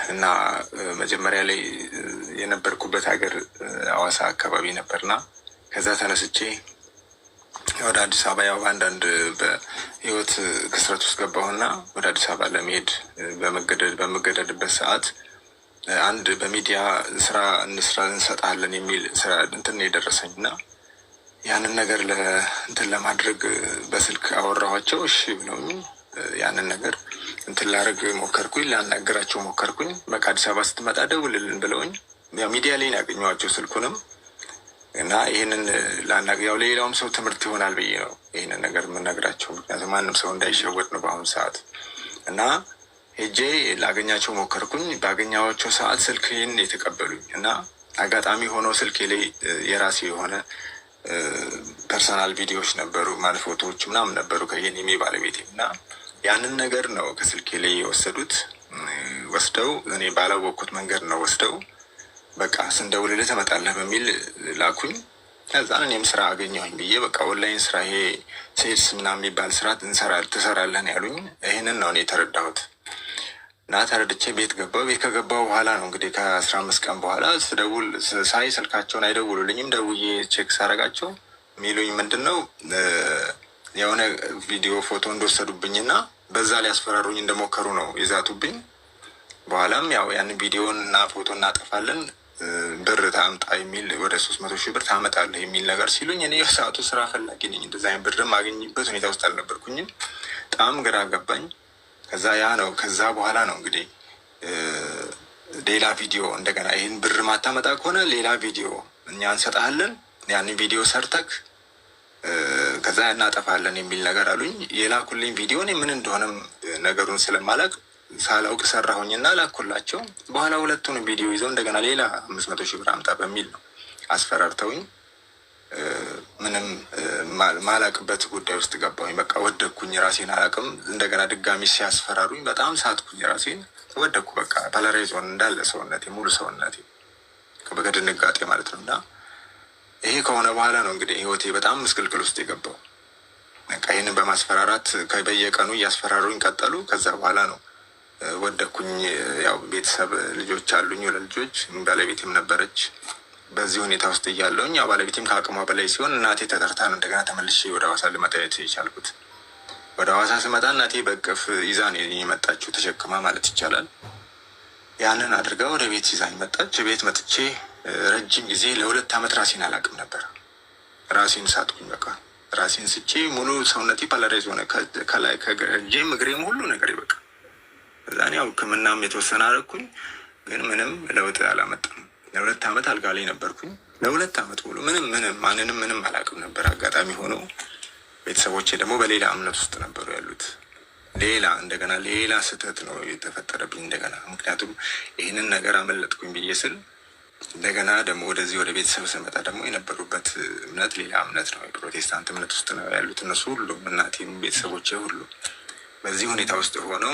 እና መጀመሪያ ላይ የነበርኩበት ሀገር ሐዋሳ አካባቢ ነበርና ከዛ ተነስቼ ወደ አዲስ አበባ ያው አንዳንድ በህይወት ክስረት ውስጥ ገባሁና ወደ አዲስ አበባ ለመሄድ በመገደድበት ሰዓት አንድ በሚዲያ ስራ እንሰጣለን የሚል ስራ እንትን የደረሰኝና ያንን ነገር እንትን ለማድረግ በስልክ አወራኋቸው። እሺ ብለውኝ ያንን ነገር እንትን ላደርግ ሞከርኩኝ፣ ላናገራቸው ሞከርኩኝ። በቃ አዲስ አበባ ስትመጣ ደውልልን ብለውኝ ያው ሚዲያ ላይ ያገኘኋቸው ስልኩንም እና ይህንን ያው ሌላውም ሰው ትምህርት ይሆናል ብዬ ነው ይህንን ነገር የምነግራቸው። ምክንያቱም ማንም ሰው እንዳይሸወድ ነው በአሁኑ ሰዓት። እና ሄጄ ላገኛቸው ሞከርኩኝ። ባገኛቸው ሰዓት ስልክን የተቀበሉኝ እና አጋጣሚ ሆኖ ስልኬ ላይ የራሴ የሆነ ፐርሰናል ቪዲዮዎች ነበሩ፣ ማለት ፎቶዎች ምናምን ነበሩ ከየኔ ባለቤቴ እና ያንን ነገር ነው ከስልኬ ላይ የወሰዱት። ወስደው እኔ ባላወቅኩት መንገድ ነው ወስደው በቃ ስንደውልልህ ትመጣለህ በሚል ላኩኝ። ከዛ እኔም ስራ አገኘሁኝ ብዬ በቃ ኦንላይን ስራ ይሄ ሴልስ ምናምን የሚባል ስራ ትሰራለህ ያሉኝ። ይህንን ነው እኔ የተረዳሁት እና ተረድቼ ቤት ገባሁ። ቤት ከገባሁ በኋላ ነው እንግዲህ ከ15 ቀን በኋላ ስደውል ሳይ ስልካቸውን አይደውሉልኝም። ደውዬ ቼክ ሳረጋቸው የሚሉኝ ምንድን ነው የሆነ ቪዲዮ ፎቶ እንደወሰዱብኝና በዛ ላይ ያስፈራሩኝ እንደሞከሩ ነው የዛቱብኝ። በኋላም ያው ያንን ቪዲዮን እና ፎቶ እናጠፋለን ብር ታምጣ የሚል ወደ 300 ሺህ ብር ታመጣለህ የሚል ነገር ሲሉኝ እኔ የሰዓቱ ስራ ፈላጊ ነኝ። እንደዛ አይነት ብር ማግኝበት ሁኔታ ውስጥ አልነበርኩኝም። በጣም ግራ ገባኝ። ከዛ በኋላ ነው እንግዲህ ሌላ ቪዲዮ እንደገና ይህን ብር ማታመጣ ከሆነ ሌላ ቪዲዮ እኛ እንሰጣለን፣ ያንን ቪዲዮ ሰርተክ ከዛ እናጠፋለን የሚል ነገር አሉኝ። የላኩልኝ ቪዲዮ እኔ ምን እንደሆነም ነገሩን ስለማላቅ ሳላውቅ ሰራሁኝና ላኩላቸው። በኋላ ሁለቱን ቪዲዮ ይዘው እንደገና ሌላ 500 ሺህ ብር አምጣ በሚል ነው አስፈራርተውኝ ምንም ማላቅበት ጉዳይ ውስጥ ገባሁኝ። በቃ ወደኩኝ፣ ራሴን አላቅም። እንደገና ድጋሚ ሲያስፈራሩኝ በጣም ሳትኩኝ፣ ራሴን ወደኩ። በቃ ፓላራይዞን እንዳለ ሰውነቴ፣ ሙሉ ሰውነቴ በድንጋጤ ማለት ነው። እና ይሄ ከሆነ በኋላ ነው እንግዲህ ህይወቴ በጣም ምስቅልቅል ውስጥ የገባው። በቃ ይህንን በማስፈራራት በየቀኑ እያስፈራሩኝ ቀጠሉ። ከዛ በኋላ ነው ወደኩኝ። ያው ቤተሰብ ልጆች አሉኝ፣ ሁለት ልጆች፣ ባለቤቴም ነበረች። በዚህ ሁኔታ ውስጥ እያለውኝ ያው ባለቤቴም ከአቅሟ በላይ ሲሆን እናቴ ተጠርታ ነው እንደገና ተመልሼ ወደ ሐዋሳ ልመጣ የቻልኩት። ወደ ሐዋሳ ስመጣ እናቴ በቅፍ ይዛ ነው የመጣችው፣ ተሸክማ ማለት ይቻላል። ያንን አድርጋ ወደ ቤት ይዛኝ መጣች። ቤት መጥቼ ረጅም ጊዜ ለ2 ዓመት ራሴን አላቅም ነበር። ራሴን ሳትኩኝ። በቃ ራሴን ስቼ ሙሉ ሰውነቴ ፓላራይዝ ሆነ፣ ከላይ ከእጄም እግሬም ሁሉ ነገር ይበቃ። እዛኔ ያው ሕክምናም የተወሰነ አደረኩኝ፣ ግን ምንም ለውጥ አላመጣም። ለ2 ዓመት አልጋ ላይ ነበርኩኝ። ለ2 ዓመት ሙሉ ማንንም አላውቅም ነበር። አጋጣሚ ሆኖ ቤተሰቦቼ ደግሞ በሌላ እምነት ውስጥ ነበሩ ያሉት። እንደገና ሌላ ስህተት ነው የተፈጠረብኝ እንደገና። ምክንያቱም ይህንን ነገር አመለጥኩኝ ብዬ ስል እንደገና ደግሞ ወደዚህ ወደ ቤተሰብ ስመጣ ደግሞ የነበሩበት እምነት ሌላ እምነት ነው፣ የፕሮቴስታንት እምነት ውስጥ ነው ያሉት እነሱ ሁሉም፣ እናቴም ቤተሰቦቼ ሁሉ። በዚህ ሁኔታ ውስጥ ሆነው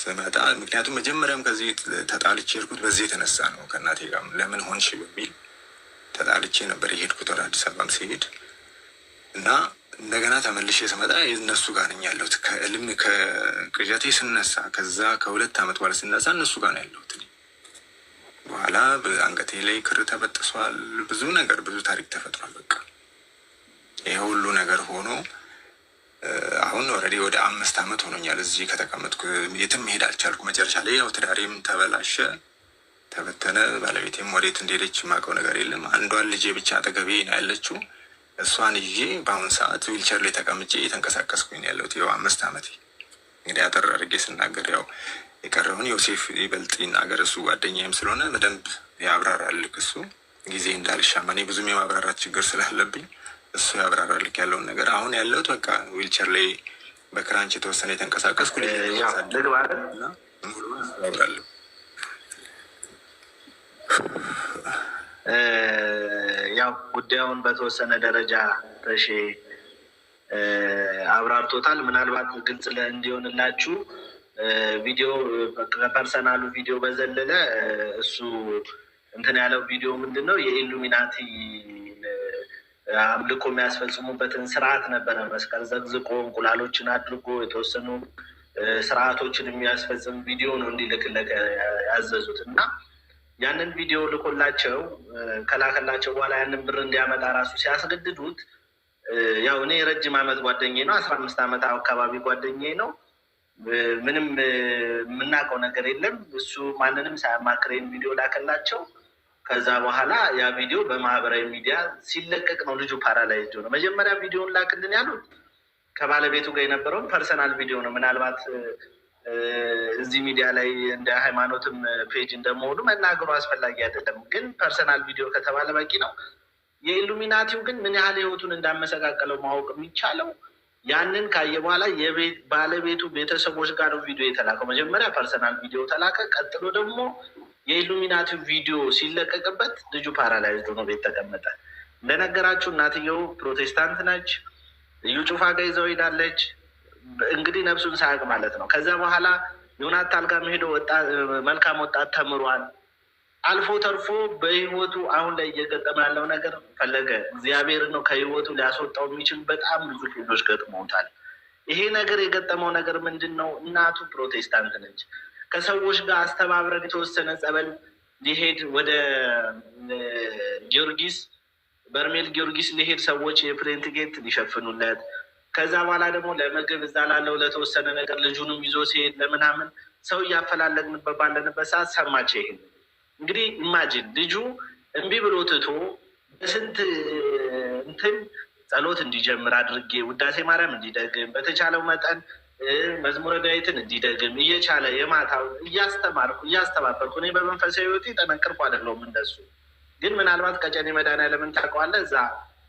ስመጣ ምክንያቱም መጀመሪያም ከዚህ ተጣልቼ የሄድኩት በዚህ የተነሳ ነው። ከእናቴ ጋር ለምን ሆንሽ በሚል ተጣልቼ ነበር የሄድኩት ወደ አዲስ አበባም ሲሄድ እና እንደገና ተመልሼ ስመጣ እነሱ ጋር ነኝ ያለሁት። ከቅዠቴ ስነሳ ከዛ ከ2 ዓመት በኋላ ስነሳ እነሱ ጋር ነው ያለሁት። በኋላ በአንገቴ ላይ ክር ተበጥሷል። ብዙ ታሪክ ተፈጥሯል። በቃ ይሄ ሁሉ ነገር ሆኖ አሁን ኦልሬዲ ወደ 5 ዓመት ሆኖኛል እዚህ ከተቀመጥኩ። የትም መሄድ አልቻልኩ። መጨረሻ ላይ ያው ትዳሬም ተበላሸ፣ ተበተነ። ባለቤቴም ወዴት እንደሄደች የማውቀው ነገር የለም። አንዷን ልጄ ብቻ አጠገቤ ነው ያለችው። እሷን ይዤ በአሁን ሰዓት ዊልቸር ላይ ተቀምጬ እየተንቀሳቀስኩኝ ያለሁት። ይኸው 5 ዓመቴ። እንግዲህ አጠር አድርጌ ስናገር ያው የቀረውን ዮሴፍ ይበልጥ ይናገር፣ እሱ ጓደኛዬም ስለሆነ በደንብ ያብራራል። እሱ ጊዜ እንዳልሻማ እኔ ብዙም የማብራራት ችግር ስላለብኝ እሱ ያብራራል ያለውን ነገር። አሁን ያለሁት በቃ ዊልቸር ላይ በክራንች የተወሰነ የተንቀሳቀስኩ ያብራለሁ። ያው ጉዳዩን በተወሰነ ደረጃ ተሼ አብራርቶታል። ምናልባት ግልጽ እንዲሆንላችሁ ቪዲዮ ከፐርሰናሉ ቪዲዮ በዘለለ እሱ እንትን ያለው ቪዲዮ ምንድን ነው የኢሉሚናቲ አምልኮ የሚያስፈጽሙበትን ስርዓት ነበረ። መስቀል ዘግዝቆ እንቁላሎችን አድርጎ የተወሰኑ ስርዓቶችን የሚያስፈጽም ቪዲዮ ነው እንዲልክለት ያዘዙት እና ያንን ቪዲዮ ልኮላቸው ከላከላቸው በኋላ ያንን ብር እንዲያመጣ ራሱ ሲያስገድዱት ያው እኔ ረጅም ዓመት ጓደኛዬ ነው፣ 15 ዓመት አካባቢ ጓደኛዬ ነው። ምንም የምናውቀው ነገር የለም። እሱ ማንንም ሳያማክረን ቪዲዮ ላከላቸው። ከዛ በኋላ ያ ቪዲዮ በማህበራዊ ሚዲያ ሲለቀቅ ነው ልጁ ፓራላይዝድ ነው። መጀመሪያ ቪዲዮን ላክልን ያሉት ከባለቤቱ ጋር የነበረውን ፐርሰናል ቪዲዮ ነው። ምናልባት እዚህ ሚዲያ ላይ እንደ ሃይማኖትም ፔጅ እንደመሆኑ መናገሩ አስፈላጊ አይደለም፣ ግን ፐርሰናል ቪዲዮ ከተባለ በቂ ነው። የኢሉሚናቲው ግን ምን ያህል ህይወቱን እንዳመሰቃቀለው ማወቅ የሚቻለው ያንን ካየ በኋላ ባለቤቱ ቤተሰቦች ጋር ነው ቪዲዮ የተላከው። መጀመሪያ ፐርሰናል ቪዲዮ ተላከ። ቀጥሎ ደግሞ የኢሉሚናቲው ቪዲዮ ሲለቀቅበት ልጁ ፓራላይዝድ ሆኖ ቤት ተቀመጠ። እንደነገራችሁ እናትየው ፕሮቴስታንት ነች። ልዩ ጩፋ ጋ ይዘው ሄዳለች። እንግዲህ ነፍሱን ሳያውቅ ማለት ነው። ከዛ በኋላ ዮናታን ጋር ሄዶ መልካም ወጣት ተምሯል። አልፎ ተርፎ በህይወቱ አሁን ላይ እየገጠመ ያለው ነገር ፈለገ እግዚአብሔር ነው ከህይወቱ ሊያስወጣው የሚችል በጣም ብዙ ፊልዶች ገጥመውታል። ይሄ ነገር የገጠመው ነገር ምንድን ነው? እናቱ ፕሮቴስታንት ነች። ከሰዎች ጋር አስተባብረን የተወሰነ ጸበል ሊሄድ ወደ ጊዮርጊስ በርሜል ጊዮርጊስ ሊሄድ ሰዎች የፕሌን ቲኬት ሊሸፍኑለት፣ ከዛ በኋላ ደግሞ ለምግብ እዛ ላለው ለተወሰነ ነገር ልጁንም ይዞ ሲሄድ ለምናምን ሰው እያፈላለግንበት ባለንበት ሰዓት ሰማች። ይሄን እንግዲህ ኢማጂን ልጁ እምቢ ብሎ ትቶ በስንት እንትን ጸሎት እንዲጀምር አድርጌ ውዳሴ ማርያም እንዲደግም በተቻለው መጠን መዝሙረ ዳዊትን እንዲደግም እየቻለ የማታው እያስተባበርኩ እኔ በመንፈሳዊ ህይወቴ ጠነቅርኩ አይደለሁም እንደሱ። ግን ምናልባት ቀጨኔ መድኃኔዓለምን ታውቀዋለህ? እዛ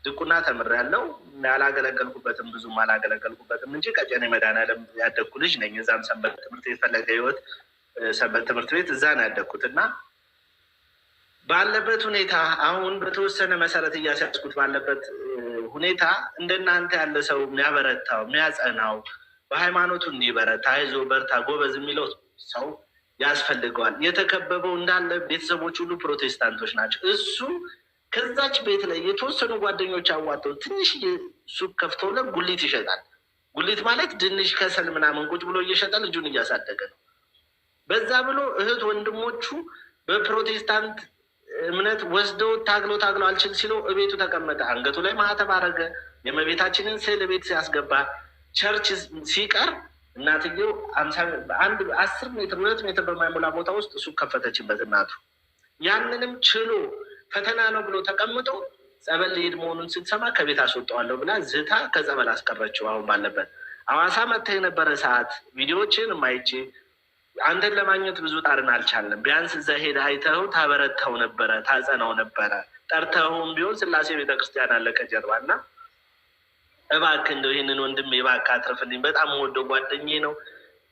ድቁና ተምሬያለሁ። ያላገለገልኩበትም ብዙም አላገለገልኩበትም እንጂ ቀጨኔ መድኃኔዓለም ያደግኩ ልጅ ነኝ። እዛም ሰንበት ትምህርት ቤት ፈለገ ህይወት ሰንበት ትምህርት ቤት እዛ ነው ያደግኩት እና ባለበት ሁኔታ አሁን በተወሰነ መሰረት እያስያዝኩት ባለበት ሁኔታ እንደናንተ ያለ ሰው የሚያበረታው የሚያጸናው በሃይማኖቱ እንዲበረታ አይዞ በርታ ጎበዝ የሚለው ሰው ያስፈልገዋል። የተከበበው እንዳለ ቤተሰቦች ሁሉ ፕሮቴስታንቶች ናቸው። እሱ ከዛች ቤት ላይ የተወሰኑ ጓደኞች አዋጠው ትንሽ ሱቅ ከፍተውለት ጉሊት ይሸጣል። ጉሊት ማለት ድንሽ ከሰል ምናምን ቁጭ ብሎ እየሸጠ ልጁን እያሳደገ ነው። በዛ ብሎ እህት ወንድሞቹ በፕሮቴስታንት እምነት ወስደው ታግሎ አልችል ሲለው እቤቱ ተቀመጠ። አንገቱ ላይ ማህተብ አረገ። የእመቤታችንን ስዕል ቤት ሲያስገባ ቸርች ሲቀር እናትየው 10 ሜትር 2 ሜትር በማይሞላ ቦታ ውስጥ እሱ ከፈተችበት እናቱ። ያንንም ችሎ ፈተና ነው ብሎ ተቀምጦ ጸበል ሊሄድ መሆኑን ስትሰማ ከቤት አስወጣዋለሁ ብላ ዝታ ከጸበል አስቀረችው። አሁን ባለበት ሐዋሳ መጥታ የነበረ ሰዓት ቪዲዮዎችን ማይቼ አንተን ለማግኘት ብዙ ጣርን አልቻለም። ቢያንስ እዛ ሄደ አይተኸው ታበረታው ነበረ፣ ታጸናው ነበረ። ጠርተኸውም ቢሆን ስላሴ ቤተክርስቲያን አለ ከጀርባ እና እባክህ እንደው ይህንን ወንድም እባክህ አትርፍልኝ። በጣም ወደው ጓደኛዬ ነው።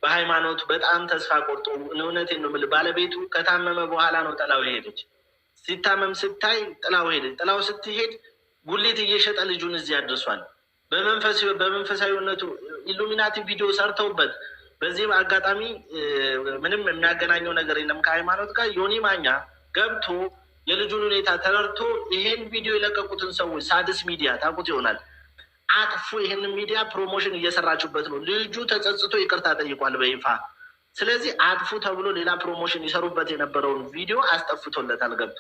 በሃይማኖቱ በጣም ተስፋ ቆርጦ እውነቴን ነው የምልህ ባለቤቱ ከታመመ በኋላ ነው ጥላው ሄደች። ሲታመም ስታይ ጥላው ሄደች። ጥላው ስትሄድ ጉሊት እየሸጠ ልጁን እዚህ አድርሷል። በመንፈሳዊነቱ ኢሉሚናቲ ቪዲዮ ሰርተውበት በዚህ አጋጣሚ ምንም የሚያገናኘው ነገር የለም ከሃይማኖት ጋር። ዮኒ ማኛ ገብቶ የልጁን ሁኔታ ተረድቶ ይሄን ቪዲዮ የለቀቁትን ሰዎች ሳድስ ሚዲያ ታውቁት ይሆናል አጥፉ፣ ይህንን ሚዲያ ፕሮሞሽን እየሰራችሁበት ነው። ልጁ ተጸጽቶ ይቅርታ ጠይቋል በይፋ። ስለዚህ አጥፉ ተብሎ ሌላ ፕሮሞሽን ይሰሩበት የነበረውን ቪዲዮ አስጠፍቶለታል ገብቶ።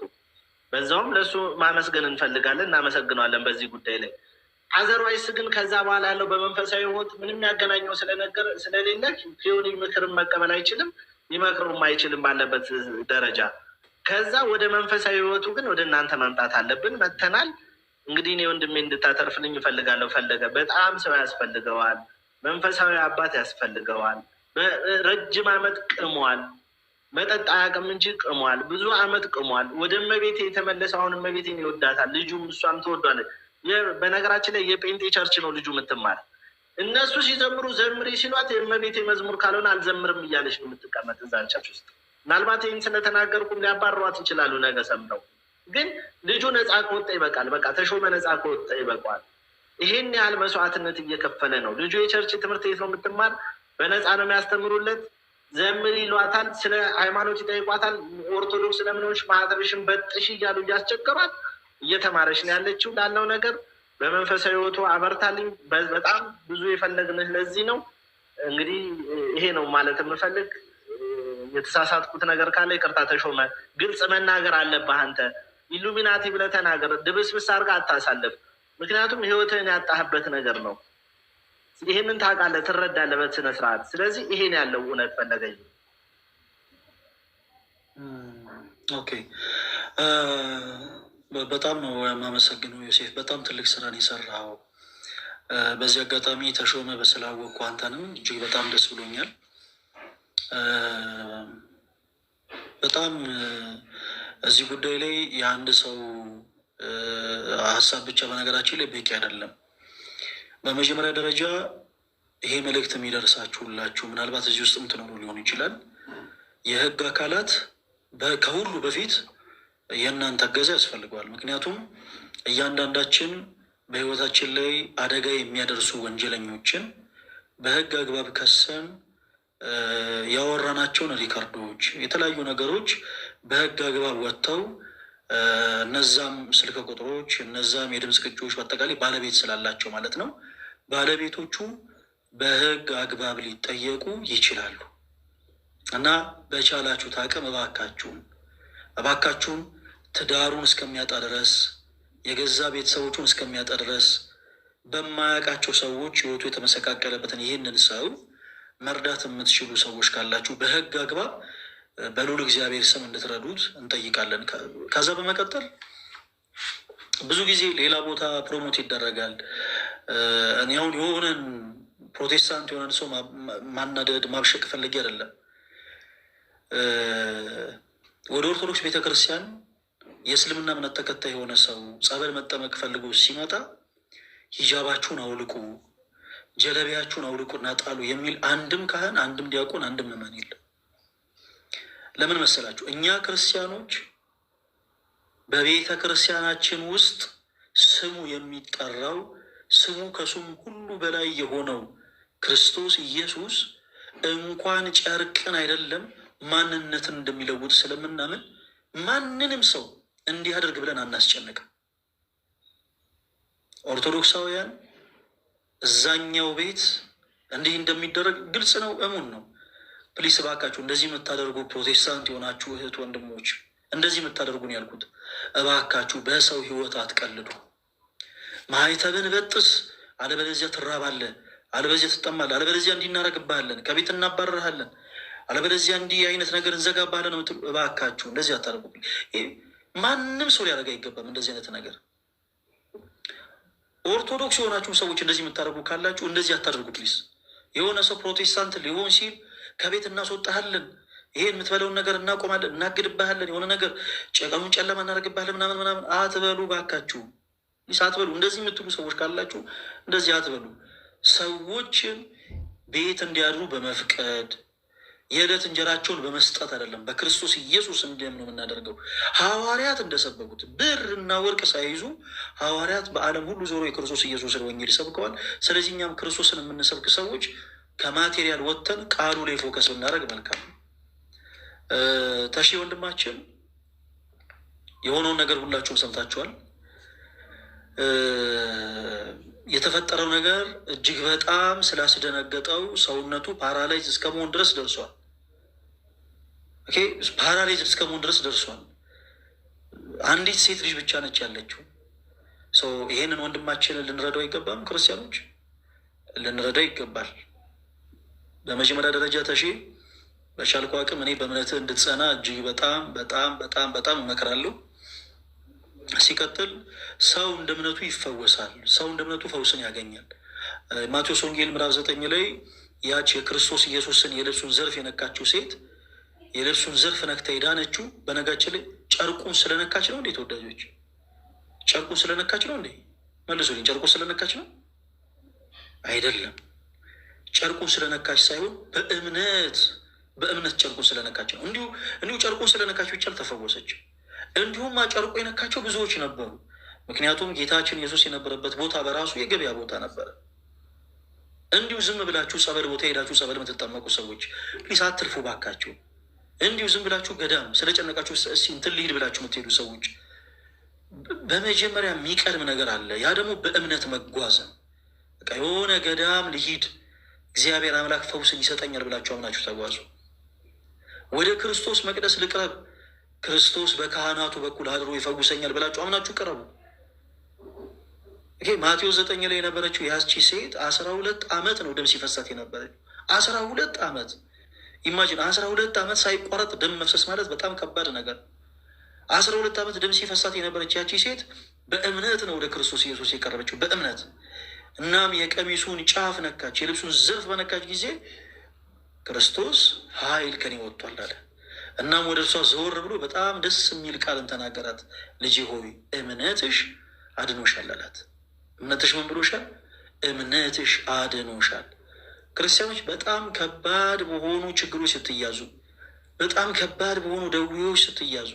በዛውም ለእሱ ማመስገን እንፈልጋለን፣ እናመሰግነዋለን በዚህ ጉዳይ ላይ። አዘርዋይስ ግን ከዛ በኋላ ያለው በመንፈሳዊ ህይወት ምንም ያገናኘው ስለሌለ ፊዮኒ ምክርን መቀበል አይችልም፣ ሊመክሩም አይችልም ባለበት ደረጃ። ከዛ ወደ መንፈሳዊ ህይወቱ ግን ወደ እናንተ መምጣት አለብን። መተናል። እንግዲህ እኔ ወንድሜ እንድታተርፍልኝ እፈልጋለሁ። ፈለገ በጣም ሰው ያስፈልገዋል፣ መንፈሳዊ አባት ያስፈልገዋል። ረጅም ዓመት ቅሟል። መጠጥ አያውቅም እንጂ ቅሟል። ብዙ ዓመት ቅሟል። ወደ እመቤቴ የተመለሰ አሁን እመቤቴን ይወዳታል። ልጁም እሷም ትወዷለች። በነገራችን ላይ የጴንጤ ቸርች ነው ልጁ የምትማር። እነሱ ሲዘምሩ ዘምሪ ሲሏት የእመቤቴ መዝሙር ካልሆነ አልዘምርም እያለች ነው የምትቀመጥ እዛ ቸርች ውስጥ። ምናልባት ይህን ስለተናገርኩም ሊያባሯት ይችላሉ ነገ ሰምተው። ግን ልጁ ነፃ ከወጣ ይበቃል። በቃ ተሾመ ነፃ ከወጣ ይበቃዋል። ይሄን ያህል መስዋዕትነት እየከፈለ ነው ልጁ። የቸርች ትምህርት ቤት ነው የምትማር። በነፃ ነው የሚያስተምሩለት። ዘምሪ ይሏታል። ስለ ሃይማኖት ይጠይቋታል። ኦርቶዶክስ ለምኖች ማህተብሽን በጥሽ እያሉ እያስቸገሯት እየተማረች ነው ያለችው። ላለው ነገር በመንፈሳዊ ህይወቱ አበርታልኝ። በጣም ብዙ የፈለግንህ ለዚህ ነው። እንግዲህ ይሄ ነው ማለት የምፈልግ። የተሳሳትኩት ነገር ካለ ይቅርታ ተሾመ። ግልጽ መናገር አለብህ አንተ። ኢሉሚናቲ ብለህ ተናገር። ድብስብስ አድርገህ አታሳልፍ። ምክንያቱም ህይወትህን ያጣህበት ነገር ነው። ይህንን ታውቃለህ፣ ትረዳለህ በስነ ስርዓት። ስለዚህ ይሄን ያለው እውነት ፈለገኝ። ኦኬ፣ በጣም ነው የማመሰግነው ዮሴፍ። በጣም ትልቅ ስራን የሰራው። በዚህ አጋጣሚ ተሾመ በስላወቅኩ አንተንም እጅግ በጣም ደስ ብሎኛል። በጣም እዚህ ጉዳይ ላይ የአንድ ሰው ሀሳብ ብቻ በነገራችን ላይ በቂ አይደለም። በመጀመሪያ ደረጃ ይሄ መልእክት የሚደርሳችሁ ሁላችሁ ምናልባት እዚህ ውስጥ የምትኖሩ ሊሆን ይችላል። የህግ አካላት ከሁሉ በፊት የእናንተ እገዛ ያስፈልገዋል። ምክንያቱም እያንዳንዳችን በህይወታችን ላይ አደጋ የሚያደርሱ ወንጀለኞችን በህግ አግባብ ከሰን ያወራናቸውን ሪካርዶች፣ የተለያዩ ነገሮች በህግ አግባብ ወጥተው እነዛም ስልክ ቁጥሮች፣ እነዛም የድምፅ ቅጂዎች በአጠቃላይ ባለቤት ስላላቸው ማለት ነው ባለቤቶቹ በህግ አግባብ ሊጠየቁ ይችላሉ። እና በቻላችሁት አቅም እባካችሁን ትዳሩን እስከሚያጣ ድረስ የገዛ ቤተሰቦቹን እስከሚያጣ ድረስ በማያውቃቸው ሰዎች ህይወቱ የተመሰቃቀለበትን ይህንን ሰው መርዳት የምትችሉ ሰዎች ካላችሁ በህግ አግባብ በልዑል እግዚአብሔር ስም እንድትረዱት እንጠይቃለን። ከዛ በመቀጠል ብዙ ጊዜ ሌላ ቦታ ፕሮሞት ይደረጋል። እኔ አሁን የሆነን ፕሮቴስታንት የሆነን ሰው ማናደድ ማብሸቅ ፈልጌ አይደለም። ወደ ኦርቶዶክስ ቤተክርስቲያን የእስልምና እምነት ተከታይ የሆነ ሰው ጸበል መጠመቅ ፈልጎ ሲመጣ ሂጃባችሁን አውልቁ፣ ጀለቢያችሁን አውልቁና ጣሉ የሚል አንድም ካህን፣ አንድም ዲያቆን፣ አንድም ምዕመን የለም። ለምን መሰላችሁ? እኛ ክርስቲያኖች በቤተ ክርስቲያናችን ውስጥ ስሙ የሚጠራው ስሙ ከስሙ ሁሉ በላይ የሆነው ክርስቶስ ኢየሱስ እንኳን ጨርቅን አይደለም ማንነትን እንደሚለውጥ ስለምናምን ማንንም ሰው እንዲያደርግ ብለን አናስጨንቅም። ኦርቶዶክሳውያን እዛኛው ቤት እንዲህ እንደሚደረግ ግልጽ ነው፣ እሙን ነው። ፕሊስ እባካችሁ እንደዚህ የምታደርጉ ፕሮቴስታንት የሆናችሁ እህት ወንድሞች፣ እንደዚህ የምታደርጉን ያልኩት እባካችሁ በሰው ህይወት አትቀልዱ። ማህተብን በጥስ፣ አለበለዚያ ትራባለህ፣ አለበለዚያ ትጠማለህ፣ አለበለዚያ እንዲህ እናደርግብሃለን፣ ከቤት እናባረርሃለን፣ አለበለዚያ እንዲህ አይነት ነገር እንዘጋባለን። እባካችሁ እንደዚህ አታደርጉ። ማንም ሰው ሊያደርግ አይገባም እንደዚህ አይነት ነገር። ኦርቶዶክስ የሆናችሁ ሰዎች እንደዚህ የምታደርጉ ካላችሁ እንደዚህ አታደርጉ ፕሊስ። የሆነ ሰው ፕሮቴስታንት ሊሆን ሲል ከቤት እናስወጣሃለን፣ ይሄን የምትበለውን ነገር እናቆማለን፣ እናግድባሃለን፣ የሆነ ነገር ቀኑን ጨለማ እናደርግባሃለን ምናምን ምናምን አትበሉ ባካችሁ፣ አትበሉ። እንደዚህ የምትሉ ሰዎች ካላችሁ እንደዚህ አትበሉ። ሰዎችን ቤት እንዲያድሩ በመፍቀድ የዕለት እንጀራቸውን በመስጠት አይደለም፣ በክርስቶስ ኢየሱስ እንዲያምኑ የምናደርገው። ሐዋርያት እንደሰበኩት ብርና ወርቅ ሳይዙ ሐዋርያት በዓለም ሁሉ ዞሮ የክርስቶስ ኢየሱስን ወንጌል ሰብከዋል። ስለዚህ እኛም ክርስቶስን የምንሰብክ ሰዎች ከማቴሪያል ወጥተን ቃሉ ላይ ፎከስ ብናደርግ መልካም ነው። ተሺ ወንድማችን የሆነውን ነገር ሁላችሁም ሰምታችኋል። የተፈጠረው ነገር እጅግ በጣም ስላስደነገጠው ሰውነቱ ፓራላይዝ እስከመሆን ድረስ ደርሷል። ፓራላይዝ እስከመሆን ድረስ ደርሷል። አንዲት ሴት ልጅ ብቻ ነች ያለችው። ይሄንን ወንድማችንን ልንረዳው አይገባም? ክርስቲያኖች ልንረዳው ይገባል። በመጀመሪያ ደረጃ ተሺ በቻልኩ አቅም እኔ በእምነትህ እንድትጸና እጅግ በጣም በጣም በጣም በጣም እመክራለሁ። ሲቀጥል ሰው እንደ እምነቱ ይፈወሳል። ሰው እንደ እምነቱ ፈውስን ያገኛል። ማቴዎስ ወንጌል ምዕራፍ 9 ላይ ያች የክርስቶስ ኢየሱስን የልብሱን ዘርፍ የነካችው ሴት የልብሱን ዘርፍ ነክታ የዳነችው በነጋችን ላይ ጨርቁን ስለነካች ነው እንዴ? ተወዳጆች ጨርቁን ስለነካች ነው እንዴ? መልሱልኝ። ጨርቁን ስለነካች ነው አይደለም። ጨርቁን ስለነካች ሳይሆን በእምነት ጨርቁን ስለነካች ነው። እንዲሁ ጨርቁን ስለነካች ብቻ አልተፈወሰች። እንዲሁም ጨርቁ የነካቸው ብዙዎች ነበሩ። ምክንያቱም ጌታችን ኢየሱስ የነበረበት ቦታ በራሱ የገበያ ቦታ ነበረ። እንዲሁ ዝም ብላችሁ ጸበል ቦታ ሄዳችሁ ጸበል የምትጠመቁ ሰዎች ፕሊስ አትልፉ ባካችሁ። እንዲሁ ዝም ብላችሁ ገዳም ስለጨነቃችሁ እንትን ልሂድ ብላችሁ የምትሄዱ ሰዎች በመጀመሪያ የሚቀድም ነገር አለ። ያ ደግሞ በእምነት መጓዝ ነው። በቃ የሆነ ገዳም ልሂድ እግዚአብሔር አምላክ ፈውስን ይሰጠኛል ብላችሁ አምናችሁ ተጓዙ። ወደ ክርስቶስ መቅደስ ልቅረብ፣ ክርስቶስ በካህናቱ በኩል አድሮ ይፈውሰኛል ብላችሁ አምናችሁ ቅረቡ። ማቴዎስ 9 ላይ የነበረችው ያቺ ሴት 12 ዓመት ነው ደም ሲፈሳት የነበረችው። 12 ዓመት ኢማጂን፣ 12 ዓመት ሳይቋረጥ ደም መፍሰስ ማለት በጣም ከባድ ነገር። 12 ዓመት ደም ሲፈሳት የነበረች ያቺ ሴት በእምነት ነው ወደ ክርስቶስ ኢየሱስ የቀረበችው፣ በእምነት። እናም የቀሚሱን ጫፍ ነካች፣ የልብሱን ዘርፍ በነካች ጊዜ ክርስቶስ ኃይል ከኔ ወጥቷል አለ። እናም ወደ እርሷ ዘወር ብሎ በጣም ደስ የሚል ቃልን ተናገራት። ልጄ ሆይ እምነትሽ አድኖሻል አላት። እምነትሽ ምን ብሎሻል? እምነትሽ አድኖሻል። ክርስቲያኖች በጣም ከባድ በሆኑ ችግሮች ስትያዙ፣ በጣም ከባድ በሆኑ ደዌዎች ስትያዙ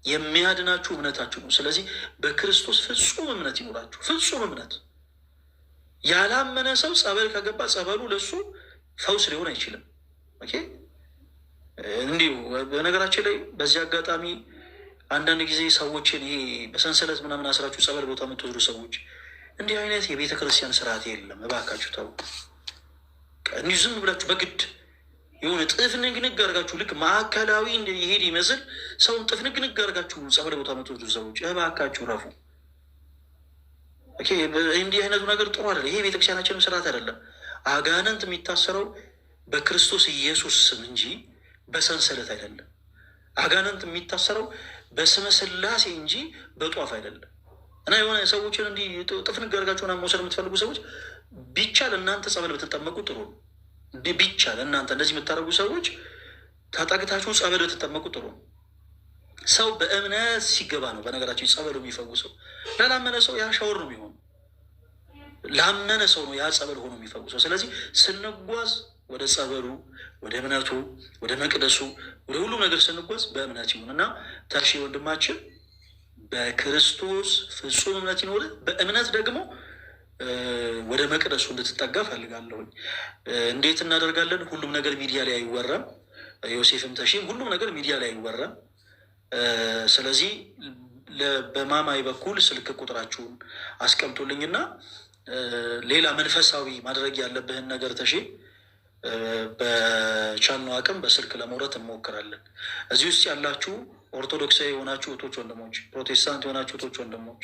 የሚያድናችሁ እምነታችሁ ነው። ስለዚህ በክርስቶስ ፍጹም እምነት ይኖራችሁ። ፍጹም እምነት። ያላመነ ሰው ጸበል ከገባ ጸበሉ ለሱ ፈውስ ሊሆን አይችልም። እንዲሁ በነገራችን ላይ በዚህ አጋጣሚ አንዳንድ ጊዜ ሰዎችን ይሄ በሰንሰለት ምናምን አስራችሁ ጸበል ቦታ የምትወስዱ ሰዎች እንዲህ አይነት የቤተ ክርስቲያን ስርዓት የለም። እባካችሁ ተው። እንዲሁ ዝም ብላችሁ በግድ የሆነ ጥፍንግንግ አድርጋችሁ ልክ ማዕከላዊ ይሄድ ይመስል ሰውን ጥፍንግንግ አድርጋችሁ ጸበል ቦታ የምትወስዱ ሰዎች እባካችሁ ረፉ። እንዲህ አይነቱ ነገር ጥሩ አይደለም። ይሄ ቤተክርስቲያናችንም ስርዓት አይደለም። አጋንንት የሚታሰረው በክርስቶስ ኢየሱስ ስም እንጂ በሰንሰለት አይደለም። አጋንንት የሚታሰረው በስመ ሥላሴ እንጂ በጧፍ አይደለም። እና የሆነ ሰዎችን እንዲህ ጥፍንግ አድርጋችሁ መውሰድ የምትፈልጉ ሰዎች ቢቻል እናንተ ጸበል ብትጠመቁ ጥሩ ነው። ቢቻል እናንተ እንደዚህ የምታደርጉ ሰዎች ታጣቅታችሁ ጸበል ብትጠመቁ ጥሩ ነው። ሰው በእምነት ሲገባ ነው በነገራቸው ጸበሉ የሚፈውሰው። ላላመነ ሰው ያ ሻወር ነው የሚሆነው። ላመነ ሰው ነው ያ ጸበል ሆኖ የሚፈውሰው። ስለዚህ ስንጓዝ ወደ ጸበሉ፣ ወደ እምነቱ፣ ወደ መቅደሱ፣ ወደ ሁሉም ነገር ስንጓዝ በእምነት ይሁን እና ታሺ ወንድማችን በክርስቶስ ፍጹም እምነት ይኖር። በእምነት ደግሞ ወደ መቅደሱ እንድትጠጋ ፈልጋለሁኝ። እንዴት እናደርጋለን? ሁሉም ነገር ሚዲያ ላይ አይወራም። ዮሴፍም ተሺም ሁሉም ነገር ሚዲያ ላይ አይወራም። ስለዚህ በማማይ በኩል ስልክ ቁጥራችሁን አስቀምጡልኝና ሌላ መንፈሳዊ ማድረግ ያለብህን ነገር ተሺ በቻልነው አቅም በስልክ ለመውረት እንሞክራለን። እዚህ ውስጥ ያላችሁ ኦርቶዶክሳዊ የሆናችሁ እህቶች ወንድሞች፣ ፕሮቴስታንት የሆናችሁ እህቶች ወንድሞች፣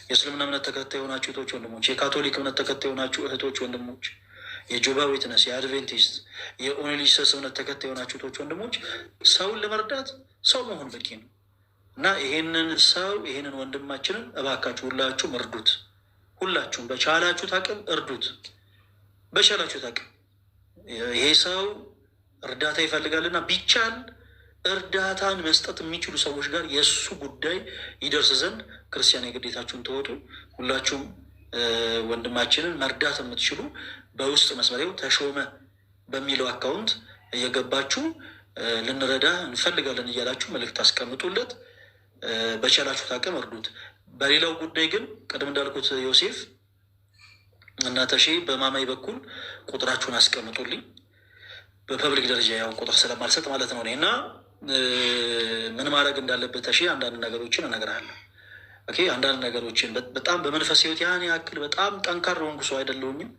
የእስልምና እምነት ተከታይ የሆናችሁ እህቶች ወንድሞች፣ የካቶሊክ እምነት ተከታይ የሆናችሁ እህቶች ወንድሞች፣ የጆባ ዊትነስ፣ የአድቬንቲስት፣ የኦኔሊሰስ እምነት ተከታይ የሆናችሁ እህቶች ወንድሞች፣ ሰውን ለመርዳት ሰው መሆን በቂ ነው እና ይሄንን ወንድማችንን እባካችሁ ሁላችሁም እርዱት። ሁላችሁም በቻላችሁት አቅም እርዱት። በቻላችሁት አቅም ይሄ ሰው እርዳታ ይፈልጋልና ቢቻል እርዳታን መስጠት የሚችሉ ሰዎች ጋር የእሱ ጉዳይ ይደርስ ዘንድ ክርስቲያን የግዴታችሁን ተወጡ። ሁላችሁም ወንድማችንን መርዳት የምትችሉ በውስጥ መስመሪያው ተሾመ በሚለው አካውንት እየገባችሁ ልንረዳ እንፈልጋለን እያላችሁ መልእክት አስቀምጡለት። በቻላችሁት አቅም እርዱት። በሌላው ጉዳይ ግን ቅድም እንዳልኩት ዮሴፍ እና ተሼ በማማይ በኩል ቁጥራችሁን አስቀምጡልኝ። በፐብሊክ ደረጃ ያው ቁጥር ስለማልሰጥ ማለት ነው። እና ምን ማድረግ እንዳለበት ተሼ አንዳንድ ነገሮችን እነግርሃለሁ። አንዳንድ ነገሮችን በጣም በመንፈስ ህይወት ያን ያክል በጣም ጠንካራ ሆንኩ ሰው አይደለሁኝም፣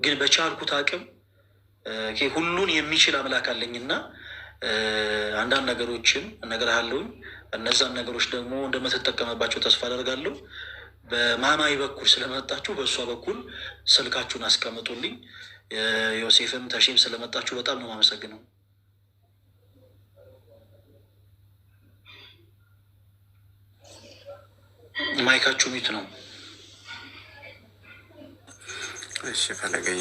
ግን በቻልኩት አቅም ሁሉን የሚችል አምላክ አለኝና አንዳንድ ነገሮችን እነግርሃለሁኝ። እነዛን ነገሮች ደግሞ እንደምትጠቀምባቸው ተስፋ አደርጋለሁ። በማማይ በኩል ስለመጣችሁ በእሷ በኩል ስልካችሁን አስቀምጡልኝ። ዮሴፍም ተሼም ስለመጣችሁ በጣም ነው የማመሰግነው። ማይካችሁ ሚት ነው። እሺ ፈለገዬ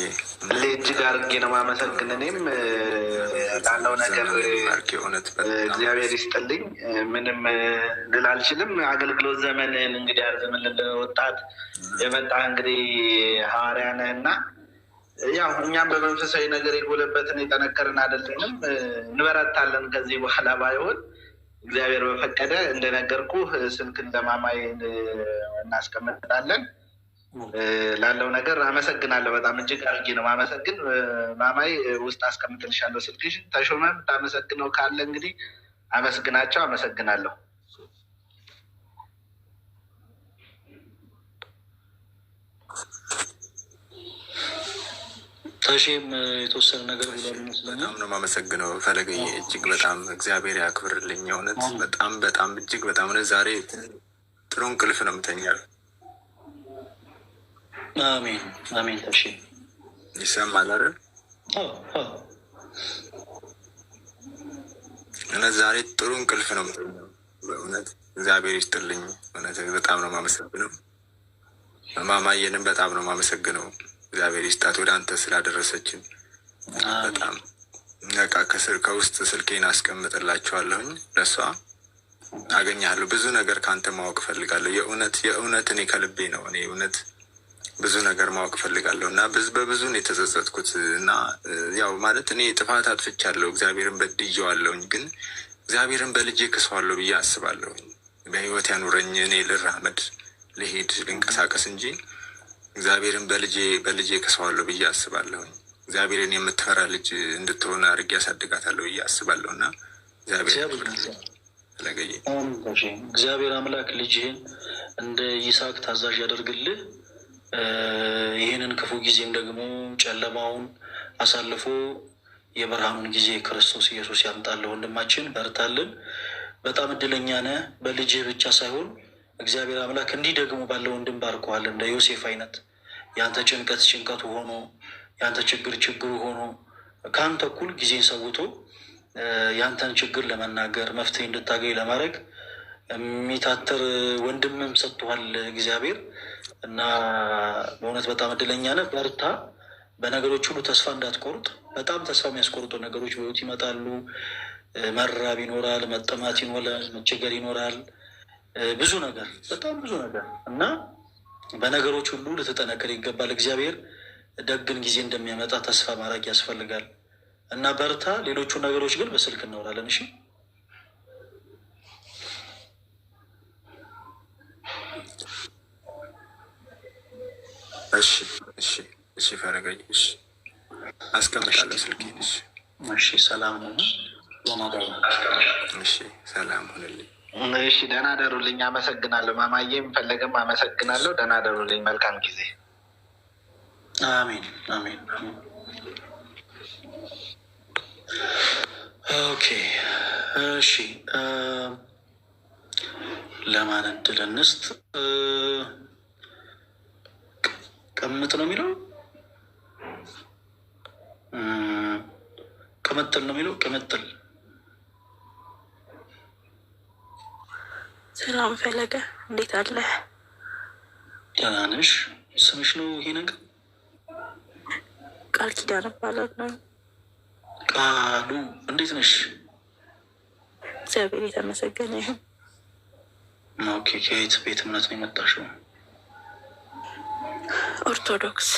እጅግ አድርጌ ነው የማመሰግን። እኔም ላለው ነገር እግዚአብሔር ይስጥልኝ። ምንም ልል አልችልም። አገልግሎት ዘመንን እንግዲህ ያርዝምልን። ወጣት የመጣ እንግዲህ ሐዋርያ ነህ እና ያው እኛም በመንፈሳዊ ነገር የጎለበትን የጠነከርን አይደለንም፣ እንበረታለን። ከዚህ በኋላ ባይሆን እግዚአብሔር በፈቀደ እንደነገርኩ ስልክን ለማማይ እናስቀምጣለን። ላለው ነገር አመሰግናለሁ። በጣም እጅግ አድርጌ ነው ማመሰግን። ማማይ ውስጥ አስቀምጥልሻለሁ ስልክሽ። ተሾመ የምታመሰግነው ካለ እንግዲህ አመስግናቸው። አመሰግናለሁ። ተሼም የተወሰነ ነገር ብሏል ይመስለኛል። በጣም ነው የማመሰግነው ፈለገኝ፣ እጅግ በጣም እግዚአብሔር ያክብርልኝ። የእውነት በጣም እጅግ በጣም ነው። ዛሬ ጥሩ እንቅልፍ ነው የምተኛው። አሜን አሜን። ተሼ ይሰማል አይደል? እውነት ዛሬ ጥሩ እንቅልፍ ነው የምተኛው። በእውነት እግዚአብሔር ይስጥልኝ። እውነት በጣም ነው የማመሰግነው። ማማየንም በጣም ነው የማመሰግነው። እግዚአብሔር ይስጣት ወደ አንተ ስላደረሰችን። በጣም ነቃ ከውስጥ ስልኬን አስቀምጥላችኋለሁኝ። ለሷ አገኛለሁ። ብዙ ነገር ከአንተ ማወቅ ፈልጋለሁ። የእውነት እኔ ከልቤ ነው። እኔ እውነት ብዙ ነገር ማወቅ ፈልጋለሁ እና በብዙ ነው የተጸጸትኩት እና ያው ማለት እኔ ጥፋት አጥፍቻለሁ፣ እግዚአብሔርን በድዬዋለሁኝ። ግን እግዚአብሔርን በልጄ ክሰዋለሁ ብዬ አስባለሁኝ። በህይወት ያኑረኝ፣ እኔ ልራመድ፣ ልሄድ፣ ልንቀሳቀስ እንጂ እግዚአብሔርን በልጄ ክሰዋለሁ ብዬ አስባለሁኝ። እግዚአብሔርን የምትፈራ ልጅ እንድትሆን አድርጌ ያሳድጋታለሁ ብዬ አስባለሁ እና እግዚአብሔር አምላክ ልጅህን እንደ ይስሐቅ ታዛዥ ያደርግልህ። ይህንን ክፉ ጊዜም ደግሞ ጨለማውን አሳልፎ የብርሃኑን ጊዜ ክርስቶስ ኢየሱስ ያምጣልህ። ወንድማችን በርታልን። በጣም እድለኛ ነህ። በልጅህ ብቻ ሳይሆን እግዚአብሔር አምላክ እንዲህ ደግሞ ባለ ወንድም ባርኮሃል። እንደ ዮሴፍ አይነት የአንተ ጭንቀት ጭንቀቱ ሆኖ የአንተ ችግሩ ሆኖ ከአንተ እኩል ጊዜ ሰውቶ የአንተን ችግር ለመናገር መፍትሄ እንድታገኝ ለማድረግ የሚታተር ወንድምም ሰጥቷል እግዚአብሔር እና በእውነት በጣም እድለኛ ነህ። በርታ። በነገሮች ሁሉ ተስፋ እንዳትቆርጥ። በጣም ተስፋ የሚያስቆርጡ ነገሮች በህይወት ይመጣሉ። መራብ ይኖራል፣ መጠማት ይኖራል፣ መቸገር ይኖራል፣ ብዙ ነገር፣ በጣም ብዙ ነገር እና በነገሮች ሁሉ ልትጠነክር ይገባል። እግዚአብሔር ደግን ጊዜ እንደሚያመጣ ተስፋ ማድረግ ያስፈልጋል እና በርታ። ሌሎቹ ነገሮች ግን በስልክ እናወራለን። እሺ እሺ እሺ እሺ ፈረገኝ። እሺ አስቀምጣለሁ ስልኬን። እሺ ሰላም ነው። እሺ ሰላም ሁንልኝ። እሺ ደህና ደሩልኝ። አመሰግናለሁ። ማማዬም ፈለገም አመሰግናለሁ። ደህና ደሩልኝ። መልካም ጊዜ። አሜን አሜን። ኦኬ እሺ ለማን እድል እንስጥ? ቅምጥ ነው የሚለው ቅምጥል ነው የሚለው ቅምጥል። ሰላም ፈለገ፣ እንዴት አለ? ደህና ነሽ? ስምሽ ነው ይሄ ነገር? ቃል ኪዳን እባላለሁ። ቃሉ እንዴት ነሽ? እግዚአብሔር የተመሰገነ ይሁን። ኦኬ ከየት ቤት እምነት ነው የመጣሽው? ኦርቶዶክስ።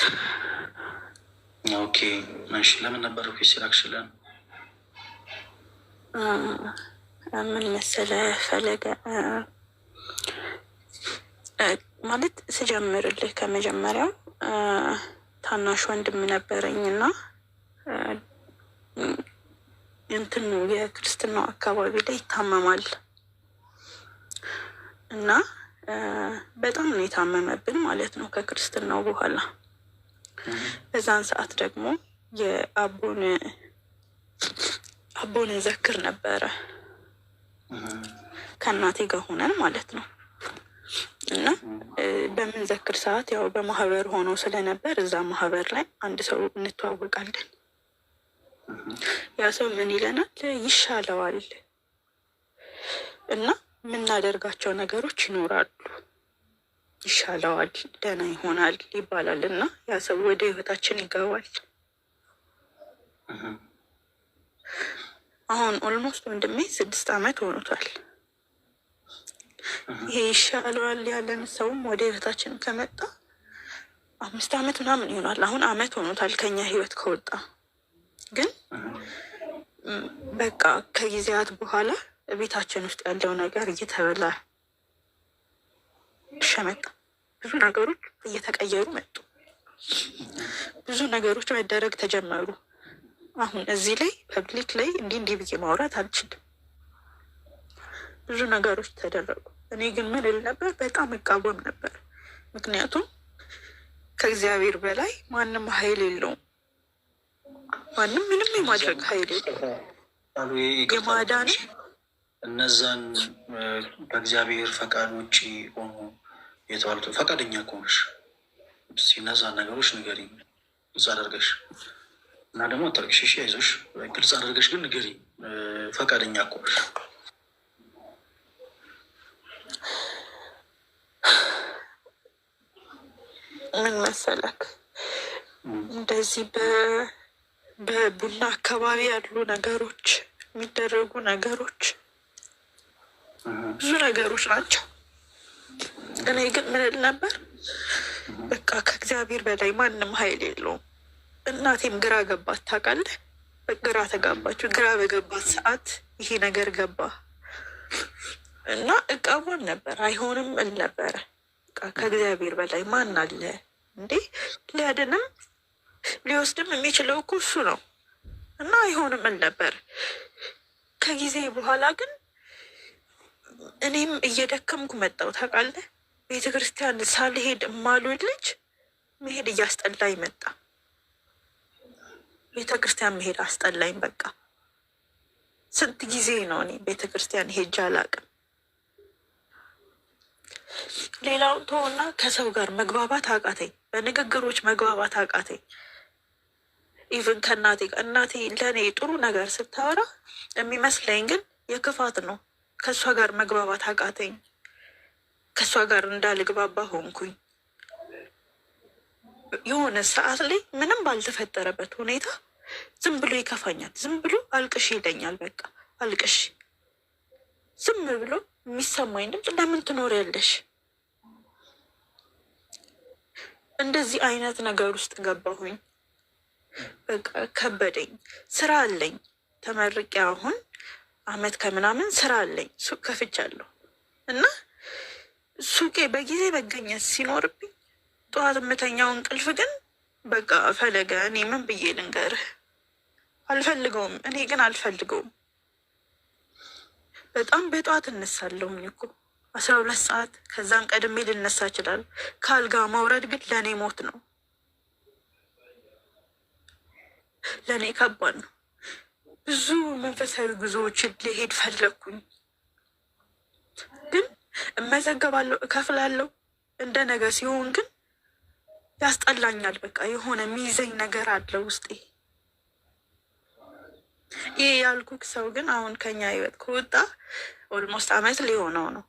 ኦኬ እሺ። ለምን ነበር ኦፊስ ሲላክሽለን? ምን መሰለ ፈለገ፣ ማለት ስጀምርልህ ከመጀመሪያው ታናሽ ወንድም ነበረኝ እና እንትን የክርስትናው አካባቢ ላይ ይታመማል እና በጣም ነው የታመመብን ማለት ነው ከክርስትናው በኋላ። በዛን ሰዓት ደግሞ የአቦን ዘክር ነበረ ከእናቴ ጋር ሆነን ማለት ነው እና በምንዘክር ሰዓት ያው በማህበር ሆኖ ስለነበር እዛ ማህበር ላይ አንድ ሰው እንተዋወቃለን። ያ ሰው ምን ይለናል? ይሻለዋል እና የምናደርጋቸው ነገሮች ይኖራሉ፣ ይሻለዋል፣ ደህና ይሆናል ይባላል እና ያ ሰው ወደ ህይወታችን ይገባል። አሁን ኦልሞስት ወንድሜ 6 ዓመት ሆኖታል። ይሄ ይሻለዋል ያለን ሰውም ወደ ህይወታችን ከመጣ 5 ዓመት ምናምን ይሆናል። አሁን ዓመት ሆኖታል ከኛ ህይወት ከወጣ። ግን በቃ ከጊዜያት በኋላ ቤታችን ውስጥ ያለው ነገር እየተበላ መጣ። ብዙ ነገሮች እየተቀየሩ መጡ። ብዙ ነገሮች መደረግ ተጀመሩ። አሁን እዚህ ላይ ፐብሊክ ላይ እንዲህ ብዬ ማውራት አልችልም። ብዙ ነገሮች ተደረጉ። እኔ ግን ምን እል ነበር? በጣም እቃወም ነበር። ምክንያቱም ከእግዚአብሔር በላይ ማንም ኃይል የለውም። ማንም ምንም የማድረግ ኃይል የማዳን እነዛን በእግዚአብሔር ፈቃድ ውጭ ሆኑ የተባሉት ፈቃደኛ ከሆንሽ እነዛን ነገሮች ንገሪኝ ግልጽ አደርገሽ እና ደግሞ አታርቅሽ። እሺ አይዞሽ ግልጽ አደርገሽ ግን ንገሪኝ ፈቃደኛ ከሆንሽ። ምን መሰለክ እንደዚህ በቡና አካባቢ ያሉ ነገሮች የሚደረጉ ነገሮች ብዙ ነገሮች ናቸው። እኔ ግን ምን እል ነበር በቃ ከእግዚአብሔር በላይ ማንም ኃይል የለውም። እናቴም ግራ ገባት ታውቃለህ። ግራ ተጋባችሁ። ግራ በገባት ሰዓት ይሄ ነገር ገባ እና እቃወም ነበር። አይሆንም እል ነበረ። ከእግዚአብሔር በላይ ማን አለ እንዴ? ሊያድንም ሊወስድም የሚችለው እኮ እሱ ነው እና አይሆንም እል ነበር። ከጊዜ በኋላ ግን እኔም እየደከምኩ መጣሁ ታውቃለህ። ቤተ ክርስቲያን ሳልሄድ እማልውል ልጅ መሄድ እያስጠላኝ መጣ። ቤተ ክርስቲያን መሄድ አስጠላኝ። በቃ ስንት ጊዜ ነው እኔ ቤተ ክርስቲያን ሄጄ አላውቅም። ሌላውን ተወና ከሰው ጋር መግባባት አቃተኝ። በንግግሮች መግባባት አቃተኝ። ኢቭን ከእናቴ እናቴ ለእኔ ጥሩ ነገር ስታወራ የሚመስለኝ ግን የክፋት ነው። ከእሷ ጋር መግባባት አቃተኝ። ከእሷ ጋር እንዳልግባባ ሆንኩኝ። የሆነ ሰዓት ላይ ምንም ባልተፈጠረበት ሁኔታ ዝም ብሎ ይከፋኛል። ዝም ብሎ አልቅሽ ይለኛል። በቃ አልቅሽ። ዝም ብሎ የሚሰማኝ ድምፅ ለምን ትኖሪያለሽ? እንደዚህ አይነት ነገር ውስጥ ገባሁኝ። በቃ ከበደኝ። ስራ አለኝ። ተመርቄ አሁን አመት ከምናምን ስራ አለኝ። ሱቅ ከፍቻለሁ እና ሱቄ በጊዜ መገኘት ሲኖርብኝ ጠዋት የምተኛው እንቅልፍ ግን በቃ ፈለገ። እኔ ምን ብዬ ልንገርህ? አልፈልገውም። እኔ ግን አልፈልገውም። በጣም በጠዋት እነሳለሁኝ እኮ 12 ሰዓት ከዛም ቀድሜ ልነሳ እችላለሁ። ከአልጋ መውረድ ግን ለእኔ ሞት ነው። ለእኔ ከባድ ነው። ብዙ መንፈሳዊ ጉዞዎችን ሊሄድ ፈለግኩኝ፣ ግን እመዘገባለሁ፣ እከፍላለሁ። እንደ ነገር ሲሆን ግን ያስጠላኛል። በቃ የሆነ የሚይዘኝ ነገር አለ ውስጤ። ይህ ያልኩክ ሰው ግን አሁን ከኛ ህይወት ከወጣ ኦልሞስት አመት ሊሆነው ነው።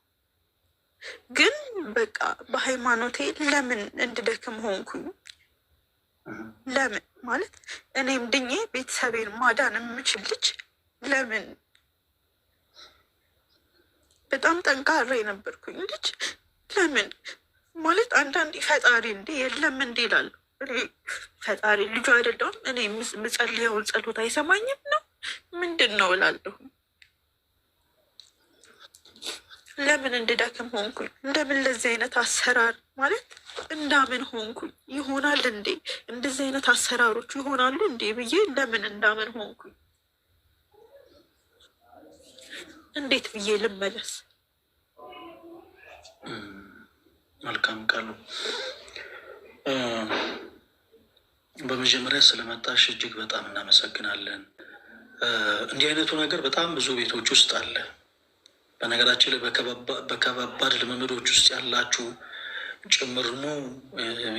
ግን በቃ በሃይማኖቴ ለምን እንድደክም ሆንኩኝ? ለምን ማለት እኔም ድኜ ቤተሰቤን ማዳን የምችል ልጅ ለምን? በጣም ጠንካራ የነበርኩኝ ልጅ ለምን ማለት አንዳንዴ ፈጣሪ እንዴ የለም እንዴ ይላሉ። እኔ ፈጣሪ ልጁ አይደለሁም? እኔ ምጸልየውን ጸሎት አይሰማኝም ነው ምንድን ነው እላለሁ። ለምን እንድደክም ሆንኩኝ? እንደምን ለዚህ አይነት አሰራር ማለት እንዳምን ሆንኩኝ? ይሆናል እንዴ እንደዚህ አይነት አሰራሮች ይሆናሉ እንዴ ብዬ ለምን እንዳምን ሆንኩኝ? እንዴት ብዬ ልመለስ? መልካም ቃሉ። በመጀመሪያ ስለመጣሽ እጅግ በጣም እናመሰግናለን። እንዲህ አይነቱ ነገር በጣም ብዙ ቤቶች ውስጥ አለ። በነገራችን ላይ በከባባድ ልምምዶች ውስጥ ያላችሁ ጭምርኑ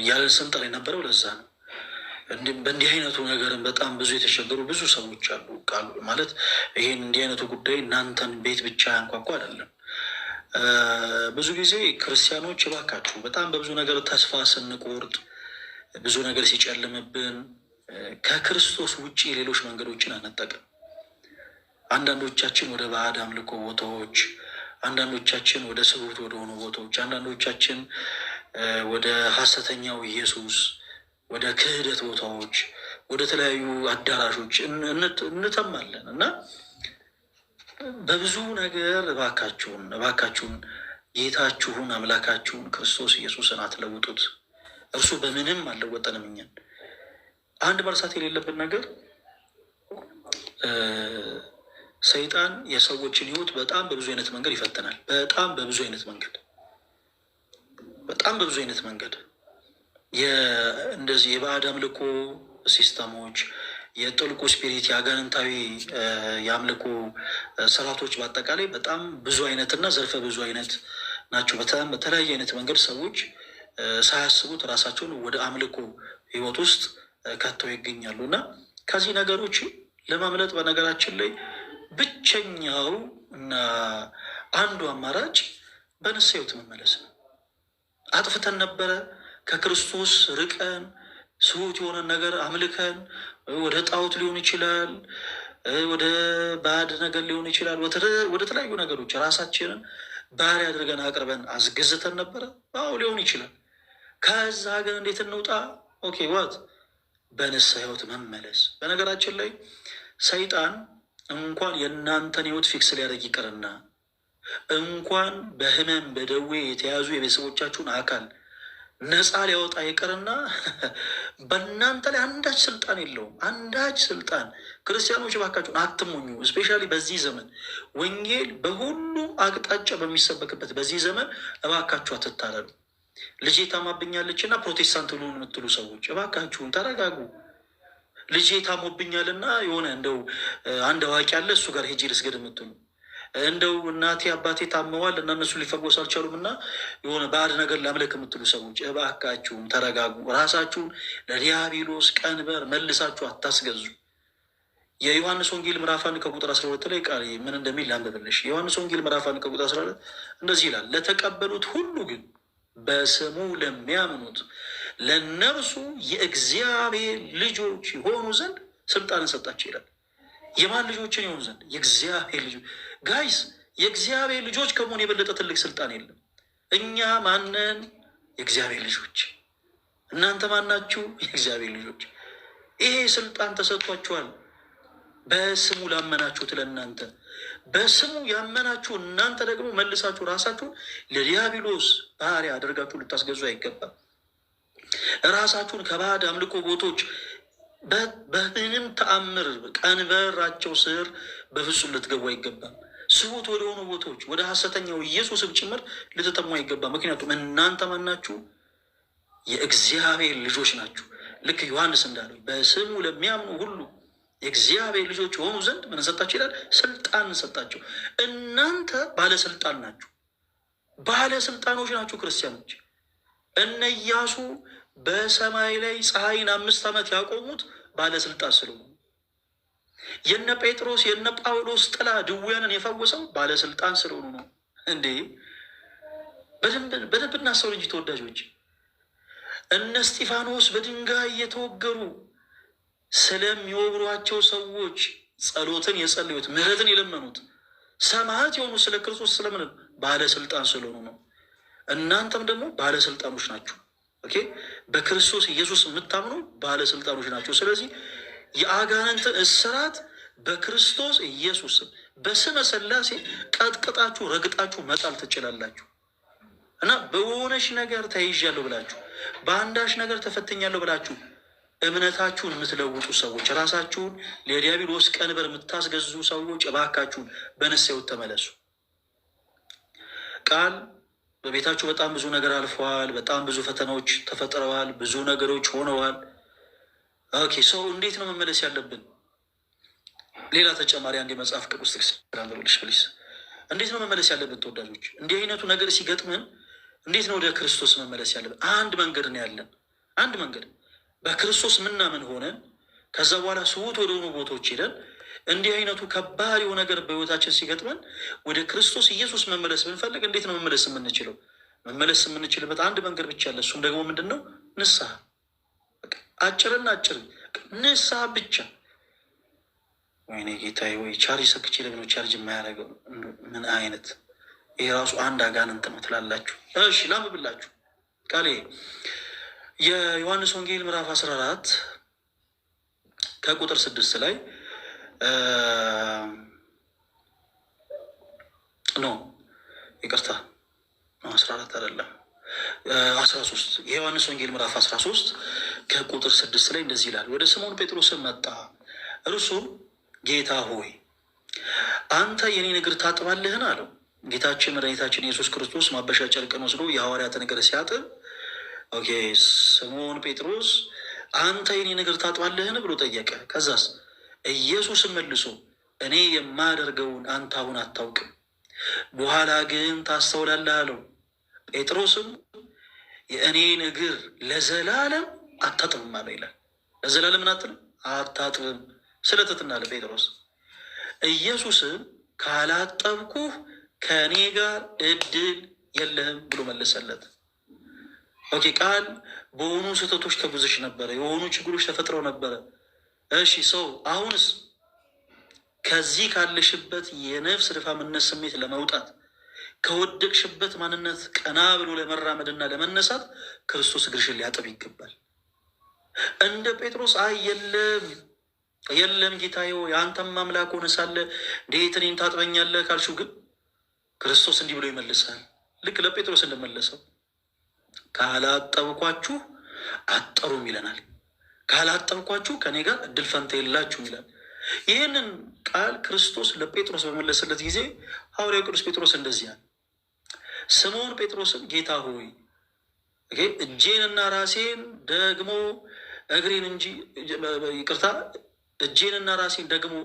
ያለን ስንጠራ የነበረው ለዛ ነው። በእንዲህ አይነቱ ነገርም በጣም ብዙ የተቸገሩ ብዙ ሰዎች አሉ። ቃሉ ማለት ይሄን እንዲህ አይነቱ ጉዳይ እናንተን ቤት ብቻ ያንኳኳ አይደለም። ብዙ ጊዜ ክርስቲያኖች እባካችሁ በጣም በብዙ ነገር ተስፋ ስንቆርጥ፣ ብዙ ነገር ሲጨልምብን ከክርስቶስ ውጭ ሌሎች መንገዶችን አንጠቅም። አንዳንዶቻችን ወደ ባዕድ አምልኮ ቦታዎች፣ አንዳንዶቻችን ወደ ስሁት ወደሆኑ ቦታዎች፣ አንዳንዶቻችን ወደ ሐሰተኛው ኢየሱስ፣ ወደ ክህደት ቦታዎች፣ ወደ ተለያዩ አዳራሾች እንተማለን እና በብዙ ነገር እባካችሁን ጌታችሁን አምላካችሁን ክርስቶስ ኢየሱስን አትለውጡት። እርሱ በምንም አልለወጠንም። እኛን አንድ መርሳት የሌለብን ነገር ሰይጣን የሰዎችን ሕይወት በጣም በብዙ አይነት መንገድ ይፈትናል። በጣም በብዙ አይነት መንገድ እንደዚህ የባዕድ አምልኮ ሲስተሞች፣ የጥልቁ ስፒሪት የአጋንንታዊ የአምልኮ ስርዓቶች በአጠቃላይ በጣም ብዙ አይነትና ዘርፈ ብዙ አይነት ናቸው። በተለያየ አይነት መንገድ ሰዎች ሳያስቡት ራሳቸውን ወደ አምልኮ ህይወት ውስጥ ከተው ይገኛሉ እና ከዚህ ነገሮች ለማምለጥ በነገራችን ላይ ብቸኛው እና አንዱ አማራጭ በንስሐ ህይወት መመለስ ነው። አጥፍተን ነበረ፣ ከክርስቶስ ርቀን ስሁት የሆነ ነገር አምልከን ወደ ጣዖት ሊሆን ይችላል፣ ወደ ባዕድ ነገር ሊሆን ይችላል፣ ወደ ተለያዩ ነገሮች ራሳችንን ባህሪ አድርገን አቅርበን አስገዝተን ነበረ። አዎ ሊሆን ይችላል። ከዛ ግን እንዴት እንውጣ? ኦኬ ዋት በንስሐ ህይወት መመለስ። በነገራችን ላይ ሰይጣን እንኳን የእናንተን ህይወት ፊክስ ሊያደርግ ይቅርና እንኳን በህመም በደዌ የተያዙ የቤተሰቦቻችሁን አካል ነፃ ሊያወጣ ይቅርና በእናንተ ላይ አንዳች ስልጣን የለውም። አንዳች ስልጣን። ክርስቲያኖች እባካችሁን አትሞኙ። እስፔሻሊ በዚህ ዘመን ወንጌል በሁሉም አቅጣጫ በሚሰበክበት በዚህ ዘመን እባካችሁ አትታለሉ። ልጄ ታማብኛለች እና ፕሮቴስታንት ልሁን የምትሉ ሰዎች እባካችሁን ተረጋጉ። ልጄ ታሞብኛልና የሆነ እንደው አንድ አዋቂ ያለ እሱ ጋር ሄጄ ልስገድ የምትሉ እንደው እናቴ አባቴ ታመዋል እና እነሱ ሊፈወሱ አልቻሉም እና የሆነ ባዕድ ነገር ላምለክ የምትሉ ሰዎች እባካችሁን ተረጋጉ። ራሳችሁን ለዲያብሎስ ቀንበር መልሳችሁ አታስገዙ። የዮሐንስ ወንጌል ምዕራፍ 1 ከቁጥር 12 ላይ ቃል ምን እንደሚል ላንብብልሽ። የዮሐንስ ወንጌል ምዕራፍ 1 ከቁጥር 12 እንደዚህ ይላል፣ ለተቀበሉት ሁሉ ግን በስሙ ለሚያምኑት ለእነርሱ የእግዚአብሔር ልጆች የሆኑ ዘንድ ስልጣንን ሰጣቸው ይላል። የማን ልጆችን የሆኑ ዘንድ? የእግዚአብሔር ልጆች። ጋይስ የእግዚአብሔር ልጆች ከመሆን የበለጠ ትልቅ ስልጣን የለም። እኛ ማንን? የእግዚአብሔር ልጆች። እናንተ ማናችሁ? የእግዚአብሔር ልጆች። ይሄ ስልጣን ተሰጥቷችኋል። በስሙ ላመናችሁት ለእናንተ በስሙ ያመናችሁ እናንተ ደግሞ መልሳችሁ ራሳችሁን ለዲያብሎስ ባሪያ አድርጋችሁ ልታስገዙ አይገባም። ራሳችሁን ከባዕድ አምልኮ ቦቶች በምንም ተአምር ቀንበራቸው ስር በፍጹም ልትገቡ አይገባም። ስሁት ወደ ሆኑ ቦታዎች ወደ ሐሰተኛው ኢየሱስም ጭምር ልትጠሙ አይገባም። ምክንያቱም እናንተ ማናችሁ? የእግዚአብሔር ልጆች ናችሁ። ልክ ዮሐንስ እንዳለው በስሙ ለሚያምኑ ሁሉ የእግዚአብሔር ልጆች የሆኑ ዘንድ ምን ሰጣቸው ይላል? ስልጣን ሰጣቸው። እናንተ ባለስልጣን ናችሁ፣ ባለስልጣኖች ናችሁ ክርስቲያኖች። እነ ኢያሱ በሰማይ ላይ ፀሐይን 5 ዓመት ያቆሙት ባለስልጣን ስለሆኑ፣ የነ ጴጥሮስ የነ ጳውሎስ ጥላ ድውያንን የፈወሰው ባለስልጣን ስለሆኑ ነው። እንዴ በደንብ እናስተውል እንጂ ተወዳጆች። እነ እስጢፋኖስ በድንጋይ እየተወገሩ ስለሚወግሯቸው ሰዎች ጸሎትን የጸለዩት ምሕረትን የለመኑት ሰማዕት የሆኑ ስለ ክርስቶስ ስለምን? ባለስልጣን ስለሆኑ ነው። እናንተም ደግሞ ባለስልጣኖች ናችሁ። ኦኬ፣ በክርስቶስ ኢየሱስ የምታምኑ ባለስልጣኖች ናቸው። ስለዚህ የአጋንንትን እስራት በክርስቶስ ኢየሱስ በስመ ሥላሴ ቀጥቅጣችሁ ረግጣችሁ መጣል ትችላላችሁ። እና በሆነች ነገር ተይዣለሁ ብላችሁ በአንዳች ነገር ተፈትኛለሁ ብላችሁ እምነታችሁን የምትለውጡ ሰዎች፣ ራሳችሁን ለዲያብሎስ ቀንበር የምታስገዙ ሰዎች እባካችሁን በንስሐ ሕይወት ተመለሱ። ቃል በቤታችሁ በጣም ብዙ ነገር አልፈዋል። በጣም ብዙ ፈተናዎች ተፈጥረዋል። ብዙ ነገሮች ሆነዋል። ኦኬ፣ ሰው እንዴት ነው መመለስ ያለብን? ሌላ ተጨማሪ አንድ የመጽሐፍ ቅዱስ ጥቅስ ላንብብልሽ ፕሊስ። እንዴት ነው መመለስ ያለብን ተወዳጆች? እንዲህ አይነቱ ነገር ሲገጥመን እንዴት ነው ወደ ክርስቶስ መመለስ ያለብን? አንድ መንገድ ነው ያለን። አንድ መንገድ በክርስቶስ ምናምን ሆነን ከዛ በኋላ ስውት ወደ ሆኑ ቦታዎች ሄደን እንዲህ አይነቱ ከባድ የሆነ ነገር በህይወታችን ሲገጥመን ወደ ክርስቶስ ኢየሱስ መመለስ ብንፈልግ እንዴት ነው መመለስ የምንችለው? መመለስ የምንችልበት አንድ መንገድ ብቻ አለ። እሱም ደግሞ ምንድን ነው? ንስሐ። አጭርና አጭር ንስሐ ብቻ። ወይኔ ጌታዬ ወይ ቻርጅ ሰክቼ ለምን ቻርጅ የማያደርገው? ምን አይነት ይሄ ራሱ አንድ አጋንንት ነው ትላላችሁ። እሺ ላምብላችሁ ቃሌ የዮሐንስ ወንጌል ምዕራፍ 14 ከቁጥር 6 ላይ ይቅርታ 14 አይደለም 13 የዮሐንስ ወንጌል ምዕራፍ 13 ከቁጥር 6 ላይ እንደዚህ ይላል። ወደ ስምዖን ጴጥሮስም መጣ፣ እርሱም ጌታ ሆይ አንተ የኔን እግር ታጥባለህን? አለው። ጌታችን መድኃኒታችን ኢየሱስ ክርስቶስ ማበሻ ጨርቅን ወስዶ የሐዋርያትን እግር ሲያጥብ፣ ኦኬ ስምዖን ጴጥሮስ አንተ የኔ እግር ታጥባለህን ብሎ ጠየቀ። ከዛስ ኢየሱስም መልሶ እኔ የማደርገውን አንተ አሁን አታውቅም፣ በኋላ ግን ታስተውላለህ አለው። ጴጥሮስም የእኔን እግር ለዘላለም አታጥብም አለው ይላል። ለዘላለም አትልም አታጥብም ስለትትና ለጴጥሮስ ኢየሱስም ካላጠብኩህ ከእኔ ጋር እድል የለህም ብሎ መለሰለት። ኦኬ ቃል በሆኑ ስህተቶች ተጉዘሽ ነበረ፣ የሆኑ ችግሮች ተፈጥረው ነበረ። እሺ ሰው አሁንስ ከዚህ ካለሽበት የነፍስ ድፋምነት ስሜት ለመውጣት ከወደቅሽበት ማንነት ቀና ብሎ ለመራመድና ለመነሳት ክርስቶስ እግርሽን ሊያጥብ ይገባል። እንደ ጴጥሮስ አይ የለም ጌታዬ የአንተም አምላክ ሆነ ሳለ እንዴት እኔን ታጥበኛለህ ካልሽው ግን ክርስቶስ እንዲህ ብሎ ይመልሳል። ልክ ለጴጥሮስ እንደመለሰው ካላጠብኳችሁ አጠሩም ይለናል። ካላጠብኳችሁ ከኔ ጋር እድል ፈንታ የላችሁም ይላል። ይህንን ቃል ክርስቶስ ለጴጥሮስ በመለሰለት ጊዜ ሐዋርያው ቅዱስ ጴጥሮስ እንደዚህ ያለ ስምዖን ጴጥሮስም ጌታ ሆይ እጄንና ራሴን ደግሞ እግሬን እንጂ ይቅርታ እጄንና ራሴን ደግሞ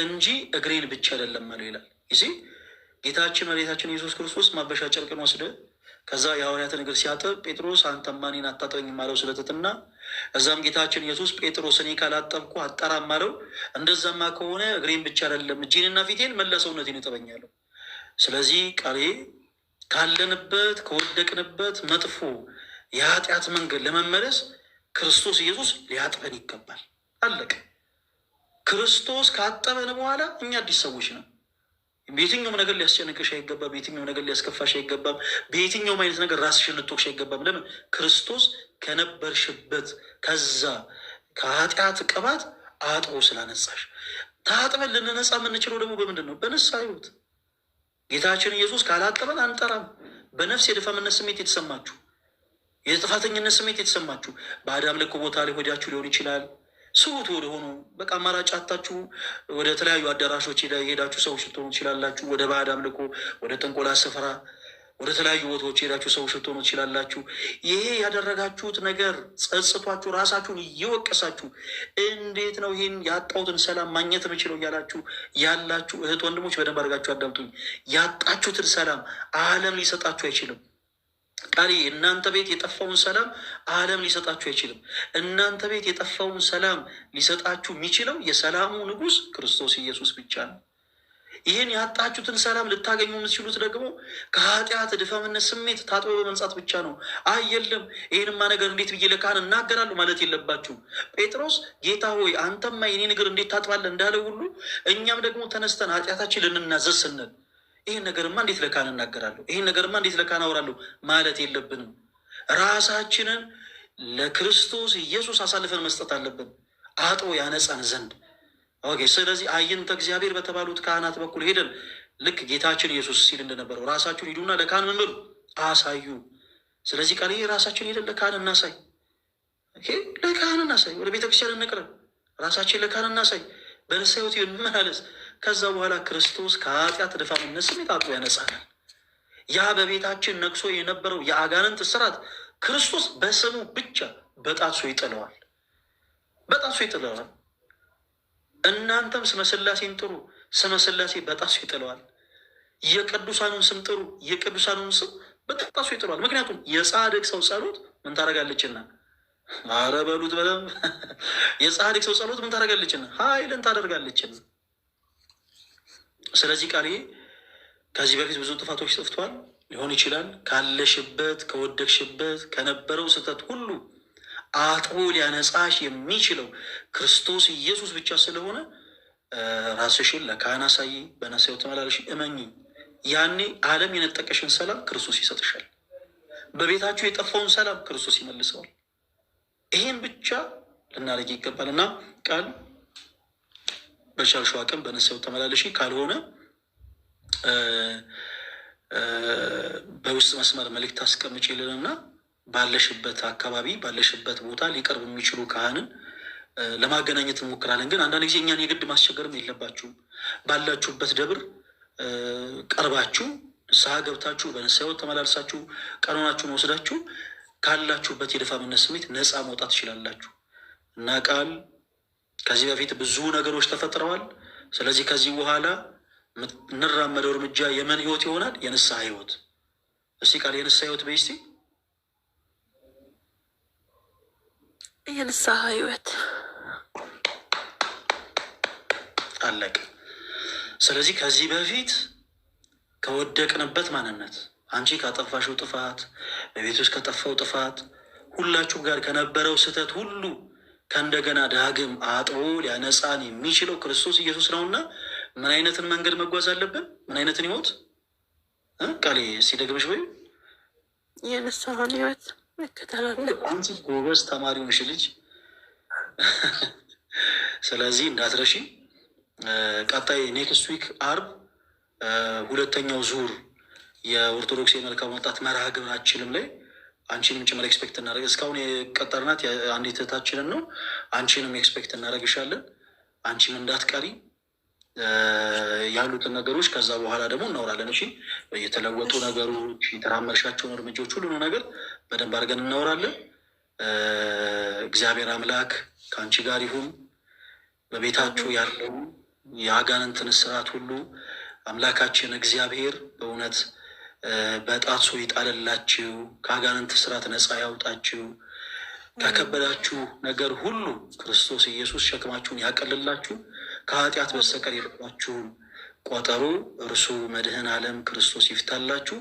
እንጂ እግሬን ብቻ አይደለም አለው ይላል። ይህ ጌታችን መሬታችን ኢየሱስ ክርስቶስ ማበሻ ጨርቅን ወስደ ከዛ የሐዋርያትን እግር ሲያጥብ ጴጥሮስ አንተማ እኔን አታጥበኝም አለው ስለትትና። እዛም ጌታችን ኢየሱስ ጴጥሮስ እኔ ካላጠብኩ አጠራም አለው። እንደዛማ ከሆነ እግሬን ብቻ አይደለም እጄንና ፊቴን መላ ሰውነቴን እጠበኛለሁ። ስለዚህ ቃሌ ካለንበት ከወደቅንበት መጥፎ የኃጢአት መንገድ ለመመለስ ክርስቶስ ኢየሱስ ሊያጥበን ይገባል። አለቀ። ክርስቶስ ካጠበን በኋላ እኛ አዲስ ሰዎች ነው። በየትኛውም ነገር ሊያስጨንቅሽ አይገባም። በየትኛውም ነገር ሊያስከፋሽ አይገባም። በየትኛውም አይነት ነገር ራስሽን ልትወቅሽ አይገባም። ለምን? ክርስቶስ ከነበርሽበት ከዛ ከኃጢአት ቅባት አጥቦ ስላነጻሽ። ታጥበን ልንነጻ የምንችለው ደግሞ በምንድን ነው? በንስሐ ሕይወት። ጌታችን ኢየሱስ ካላጠበን አንጠራም። በነፍስ የድፋምነት ስሜት የተሰማችሁ፣ የጥፋተኝነት ስሜት የተሰማችሁ በአዳም ልክ ቦታ ላይ ሆዳችሁ ሊሆን ይችላል። ስውት ወደሆኑ በቃ አማራጭ አታችሁ ወደ ተለያዩ አዳራሾች የሄዳችሁ ሰዎች ልትሆኑ ትችላላችሁ። ወደ ባዕድ አምልኮ፣ ወደ ጥንቆላ ስፍራ፣ ወደ ተለያዩ ቦታዎች የሄዳችሁ ሰዎች ልትሆኑ ትችላላችሁ። ይሄ ያደረጋችሁት ነገር ጸጽቷችሁ ራሳችሁን እየወቀሳችሁ እንዴት ነው ይህን ያጣሁትን ሰላም ማግኘት የምችለው እያላችሁ ያላችሁ እህት ወንድሞች በደንብ አድርጋችሁ አዳምጡኝ። ያጣችሁትን ሰላም ዓለም ሊሰጣችሁ አይችልም። ቃሌ እናንተ ቤት የጠፋውን ሰላም ዓለም ሊሰጣችሁ አይችልም። እናንተ ቤት የጠፋውን ሰላም ሊሰጣችሁ የሚችለው የሰላሙ ንጉሥ ክርስቶስ ኢየሱስ ብቻ ነው። ይህን ያጣችሁትን ሰላም ልታገኙ የምትችሉት ደግሞ ከኃጢአት ድፋምነት ስሜት ታጥቦ በመንጻት ብቻ ነው። አይ የለም ይህንማ ነገር እንዴት ብዬ ለካህን እናገራለሁ ማለት የለባችሁም። ጴጥሮስ ጌታ ሆይ አንተማ የኔን እግር እንዴት ታጥባለህ እንዳለው ሁሉ እኛም ደግሞ ተነስተን ኃጢአታችን ልንናዘዝ ስንል ይህን ነገርማ እንዴት ለካህን እናገራለሁ፣ ይህን ነገርማ እንዴት ለካህን አወራለሁ ማለት የለብንም። ራሳችንን ለክርስቶስ ኢየሱስ አሳልፈን መስጠት አለብን አጥቦ ያነጻን ዘንድ። ኦኬ። ስለዚህ አይንተ እግዚአብሔር በተባሉት ካህናት በኩል ሄደን ልክ ጌታችን ኢየሱስ ሲል እንደነበረው ራሳችሁን ሂዱና ለካህን ምን በሉ አሳዩ። ስለዚህ ቃል ራሳችን ሄደን ለካህን እናሳይ፣ ለካህን እናሳይ፣ ወደ ቤተክርስቲያን እንቅረብ፣ ራሳችን ለካህን እናሳይ፣ በንስሐ ሕይወት እንመላለስ። ከዛ በኋላ ክርስቶስ ከኃጢአት ድፋምነት ስሜት አጥቦ ያነጻናል። ያ በቤታችን ነግሶ የነበረው የአጋንንት እስራት ክርስቶስ በስሙ ብቻ በጣሱ ይጥለዋል፣ በጣሱ ይጥለዋል። እናንተም ስመ ሥላሴን ጥሩ፣ ስመ ሥላሴ በጣሱ ይጥለዋል። የቅዱሳኑን ስም ጥሩ፣ የቅዱሳኑን ስም በጣሱ ይጥለዋል። ምክንያቱም የጻድቅ ሰው ጸሎት ምን ታደርጋለችና? ኧረ በሉት በደምብ የጻድቅ ሰው ጸሎት ምን ታደርጋለችና? ኃይልን ታደርጋለችና። ስለዚህ ቃል ከዚህ በፊት ብዙ ጥፋቶች ጠፍቷል ሊሆን ይችላል። ካለሽበት ከወደቅሽበት ከነበረው ስህተት ሁሉ አጥቦ ሊያነጻሽ የሚችለው ክርስቶስ ኢየሱስ ብቻ ስለሆነ ራስሽን ለካህን አሳይ፣ በንስሐ ሕይወት ተመላለሽ፣ እመኚ። ያኔ ዓለም የነጠቀሽን ሰላም ክርስቶስ ይሰጥሻል። በቤታችሁ የጠፋውን ሰላም ክርስቶስ ይመልሰዋል። ይሄን ብቻ ልናደርግ ይገባል እና ቃል በቻልሽው አቅም በንስሐ ሕይወት ተመላለሽ። ካልሆነ በውስጥ መስመር መልእክት አስቀምጪልንና ባለሽበት አካባቢ ባለሽበት ቦታ ሊቀርብ የሚችሉ ካህንን ለማገናኘት እንሞክራለን። ግን አንዳንድ ጊዜ እኛን የግድ ማስቸገርም የለባችሁም። ባላችሁበት ደብር ቀርባችሁ ንስሐ ገብታችሁ በንስሐ ሕይወት ተመላልሳችሁ ቀኖናችሁን ወስዳችሁ ካላችሁበት የድፋምነት ስሜት ነፃ መውጣት ትችላላችሁ። እና ቃል ከዚህ በፊት ብዙ ነገሮች ተፈጥረዋል። ስለዚህ ከዚህ በኋላ እንራመደው እርምጃ የምን ህይወት ይሆናል? የንስሐ ህይወት። እስቲ ቃል የንስሐ ህይወት በይ እስቲ። የንስሐ ህይወት አለቀ። ስለዚህ ከዚህ በፊት ከወደቅንበት ማንነት፣ አንቺ ካጠፋሽው ጥፋት፣ በቤት ውስጥ ከጠፋው ጥፋት፣ ሁላችሁ ጋር ከነበረው ስህተት ሁሉ ከእንደገና ዳግም አጥቦ ሊያነጻን የሚችለው ክርስቶስ ኢየሱስ ነውና ምን አይነትን መንገድ መጓዝ አለብን? ምን አይነትን ህይወት? ቃሌ ሲደግምሽ ወይ የንስሐን ህይወት መከተል አለብን። አንቺ ጎበዝ ተማሪ ሆንሽ ልጅ። ስለዚህ እንዳትረሺ። ቀጣይ ኔክስት ዊክ አርብ ሁለተኛው ዙር የኦርቶዶክስ የመልካም ወጣት መርሃ ግብራችንም ላይ አንቺንም ጭምር ኤክስፔክት እናደረግ። እስካሁን የቀጠርናት አንዲት እህታችንን ነው። አንቺንም ኤክስፔክት እናደረግሻለን። አንቺም እንዳትቀሪ ያሉትን ነገሮች ከዛ በኋላ ደግሞ እናወራለን። እሺ፣ የተለወጡ ነገሮች፣ የተራመድሻቸውን እርምጃዎች፣ ሁሉ ነገር በደንብ አድርገን እናወራለን። እግዚአብሔር አምላክ ከአንቺ ጋር ይሁን። በቤታችሁ ያለው የአጋንንትን ስርዓት ሁሉ አምላካችን እግዚአብሔር በእውነት በጣቱ ይጣልላችሁ፣ ከአጋንንት ስርዓት ነፃ ያውጣችሁ፣ ከከበዳችሁ ነገር ሁሉ ክርስቶስ ኢየሱስ ሸክማችሁን ያቀልላችሁ፣ ከኃጢአት በስተቀር የልባችሁን ቋጠሮ እርሱ መድህን ዓለም ክርስቶስ ይፍታላችሁ።